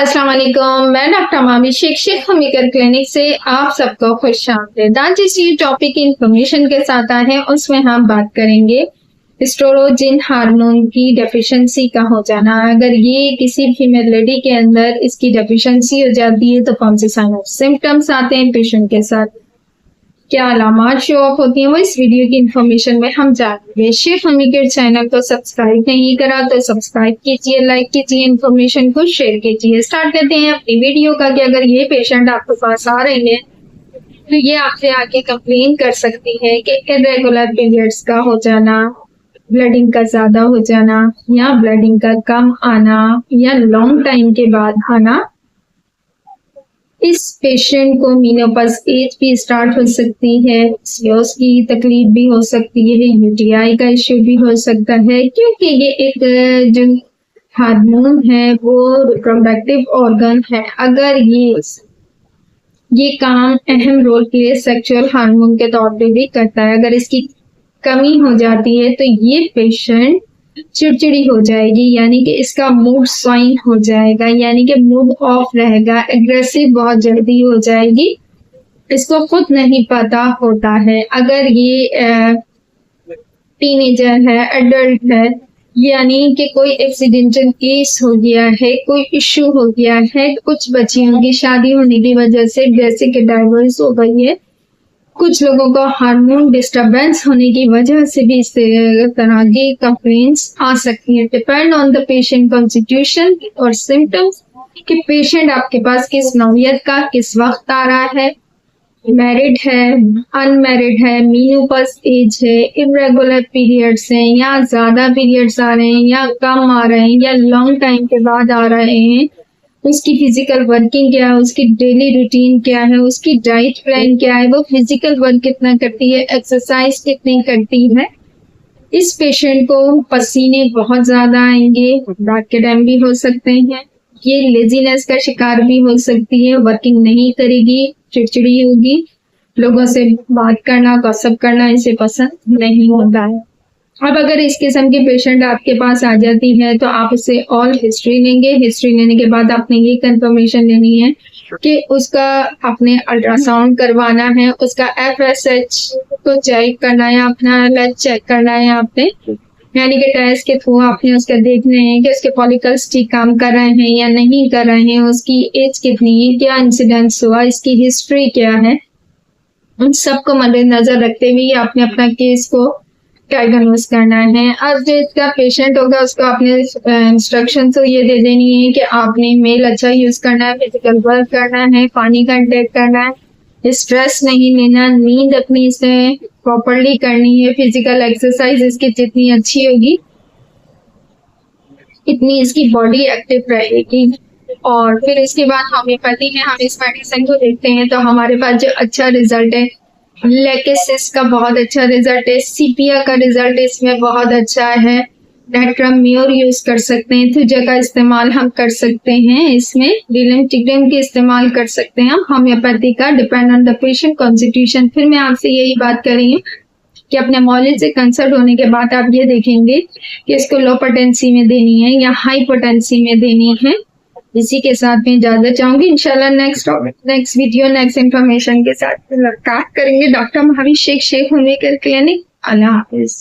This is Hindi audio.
अस्सलाम वालेकुम। मैं डॉक्टर मामी शेख होमियोपैथ क्लिनिक से आप सबको खुश आमदीद। आज जिस टॉपिक इन्फॉर्मेशन के साथ आए हैं उसमें हम बात करेंगे एस्ट्रोजन हार्मोन की डेफिशिएंसी का हो जाना। अगर ये किसी फीमेल लेडी के अंदर इसकी डेफिशिएंसी हो जाती है तो कौन से साइन ऑफ सिम्टम्स आते हैं, पेशेंट के साथ क्या अलामात शो ऑफ होती हैं, वो इस वीडियो की इन्फॉर्मेशन में हम जानेंगे। शेख होमियोपैथ चैनल को सब्सक्राइब नहीं करा तो सब्सक्राइब कीजिए, लाइक कीजिए, इन्फॉर्मेशन को शेयर कीजिए। स्टार्ट करते हैं अपनी वीडियो का कि अगर ये पेशेंट आपके पास आ रही है तो ये आपसे आके कंप्लेन कर सकती है कि इरेगुलर पीरियड्स का हो जाना, ब्लडिंग का ज्यादा हो जाना या ब्लडिंग का कम आना या लॉन्ग टाइम के बाद आना। इस पेशेंट को मीनोपॉज एज भी स्टार्ट हो सकती है, सीओस की तकलीफ भी हो सकती है, यूटीआई का इश्यू भी हो सकता है, क्योंकि ये एक जो हार्मोन है वो रिप्रोडक्टिव ऑर्गन है। अगर ये काम अहम रोल प्ले सेक्सुअल हार्मोन के तौर पे भी करता है। अगर इसकी कमी हो जाती है तो ये पेशेंट चिड़चिड़ी हो जाएगी, यानी कि इसका मूड स्वाइन हो जाएगा, यानी कि मूड ऑफ रहेगा, एग्रेसिव बहुत जल्दी हो जाएगी, इसको खुद नहीं पता होता है। अगर ये टीनेजर है, एडल्ट है, यानी कि कोई एक्सीडेंटल केस हो गया है, कोई इश्यू हो गया है, कुछ बच्चियों की शादी होने की वजह से जैसे कि डाइवोर्स हो गई है, कुछ लोगों को हार्मोन डिस्टरबेंस होने की वजह से भी इस तरह की कंप्लेंट्स आ सकती है। Depend on the patient constitution और सिम्टम्स कि पेशेंट आपके पास किस नौयत का किस वक्त आ रहा है, मैरिड है, अनमैरिड है, मीनोपॉज एज है, इरेगुलर पीरियड्स हैं या ज्यादा पीरियड्स आ रहे हैं या कम आ रहे हैं या लॉन्ग टाइम के बाद आ रहे हैं, उसकी फिजिकल वर्किंग क्या है, उसकी डेली रूटीन क्या है, उसकी डाइट प्लान क्या है, वो फिजिकल वर्क कितना करती है, एक्सरसाइज कितनी करती है। इस पेशेंट को पसीने बहुत ज्यादा आएंगे, रात के टाइम भी हो सकते हैं, ये लेजीनेस का शिकार भी हो सकती है, वर्किंग नहीं करेगी, चिड़चिड़ी होगी, लोगों से बात करना, गॉसिप करना इसे पसंद नहीं होता है। अब अगर इस किस्म के पेशेंट आपके पास आ जाती है तो आप उससे ऑल हिस्ट्री लेंगे। हिस्ट्री लेने के बाद आपने ये कंफर्मेशन लेनी है कि उसका आपने अल्ट्रासाउंड करवाना है, उसका एफएसएच को चेक करना है, अपना ब्लड चेक करना है आपने, यानी कि टेस्ट के थ्रू आपने उसका देखना है कि उसके फॉलिकल्स ठीक काम कर रहे हैं या नहीं कर रहे हैं, उसकी एज कितनी है, क्या इंसिडेंस हुआ, इसकी हिस्ट्री क्या है, उन सबको मद्देनजर रखते हुए आपने अपना केस को डायग्नोस करना है। अब जो इसका पेशेंट होगा उसको आपने इंस्ट्रक्शन तो ये दे देनी है कि आपने मेल अच्छा यूज करना है, फिजिकल वर्क करना है, पानी का इंटेक करना है, स्ट्रेस नहीं लेना, नींद अपनी से प्रॉपरली करनी है, फिजिकल एक्सरसाइज इसकी जितनी अच्छी होगी इतनी इसकी बॉडी एक्टिव रहेगी। और फिर इसके बाद होम्योपैथी में हम इस मेडिसिन को देखते हैं तो हमारे पास जो अच्छा रिजल्ट है, लेकेसिस का बहुत अच्छा रिजल्ट है, सीपिया का रिजल्ट इसमें बहुत अच्छा है, नेट्राम्योर यूज कर सकते हैं, थुजा का इस्तेमाल हम कर सकते हैं, इसमें डिलिमटिग्रेम के इस्तेमाल कर सकते हैं हम। होम्योपैथी का depend on the patient constitution. फिर मैं आपसे यही बात कर रही हूँ कि अपने मॉलिज से कंसल्ट होने के बाद आप ये देखेंगे कि इसको लो पोटेंसी में देनी है या हाई पोटेंसी में देनी है। इसी के साथ मैं इजाजत चाहूंगी। इंशाल्लाह नेक्स्ट वीडियो नेक्स्ट इन्फॉर्मेशन के साथ मुलाकात करेंगे। Doctor Mavi Sheikh homeopath clinic. अल्लाह हाफिज।